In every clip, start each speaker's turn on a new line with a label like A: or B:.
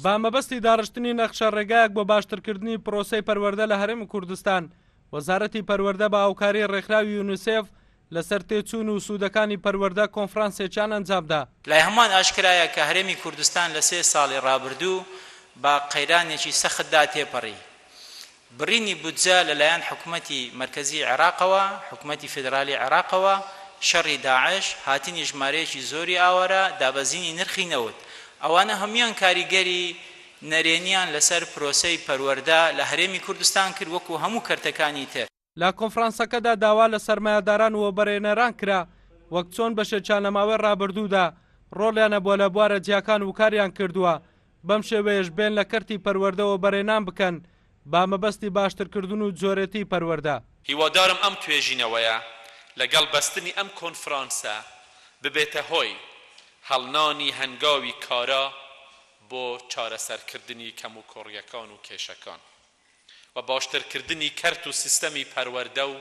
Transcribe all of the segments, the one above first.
A: با مەبەستی داڕشتنی نەخشە ڕێگایەک بۆ باشترکردنی پرۆسەی پەروەردە لە هەرێمی کوردستان، وەزارەتی پەروەردە بە هاوکاری ڕێکخراوی یونیسێف لەسەر تێچوون و سوودەکانی پەروەردە کۆنفرانسێکیان ئەنجامدا.
B: لای هەمان ئاشکرایە کە هەرێمی کوردستان لە 3 ساڵی ڕابردوو با قەیرانێکی سەختدا تێپەڕی. بڕینی بودجە لەلایەن حکوومەتی مرکزی عێراقەوە، حکوومەتی فێدرالی عێراقەوە، شەڕی داعش، هاتنی ژمارەیەکی زۆری ئاوارە، دابەزینی نرخی نەوت. ئەوانە هەمویان کاریگەری نەرێنیان لەسەر پرۆسەی پەروەردە لە هەرێمی کوردستان کرد وەکو هەموو کەرتەکانی تر.
A: لە کۆنفرانسەکەدا داوا لە سەرمایەداران و بەڕێنەران کرا وەک چۆن بەشێکیان لە ماوەی ڕابردوودا ڕۆڵیانە بۆ لە بوارە جیاکان و کاریان کردووە، بەم شێوەیەش بێن لە کەرتی پەروەردەوە بەڕێنان بکەن با مەبەستی باشترکردن و جۆرێتی پەروەردە.
C: هیوادارم ئەم توێژینەوەیە لەگەڵ بەستنی ئەم کۆنفرانسە ببێتە هۆی هەڵنانی هەنگاوی کارا بۆ چارەسەرکردنی کەم و کۆڕیەکان و کێشەکان و باشترکردنی کەرت و سیستەمی پەروەردە و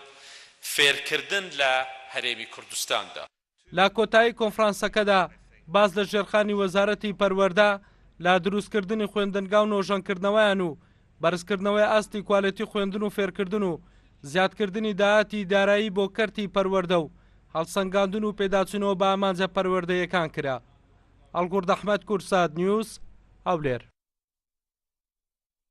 C: فێرکردن لە هەرێمی کوردستاندا.
A: لە کۆتایی کۆنفرانسەکەدا باز لە ژێرخانی وەزارەتی پەروەردە لە دروستکردنی خوێندنگا و نۆژەنکردنەوەیان و بەرزکردنەوەی ئاستی کوالێتی خوێندن و فێرکردن و زیادکردنی داهاتی دارایی بۆ کەرتی پەروەردە و هەڵسەنگاندن و پێداچوونەوە بە ئامانجە پەروەردەیەکان کرا. ئەڵگوڕد ئەحمەد، کورسات نیوز، هەولێر.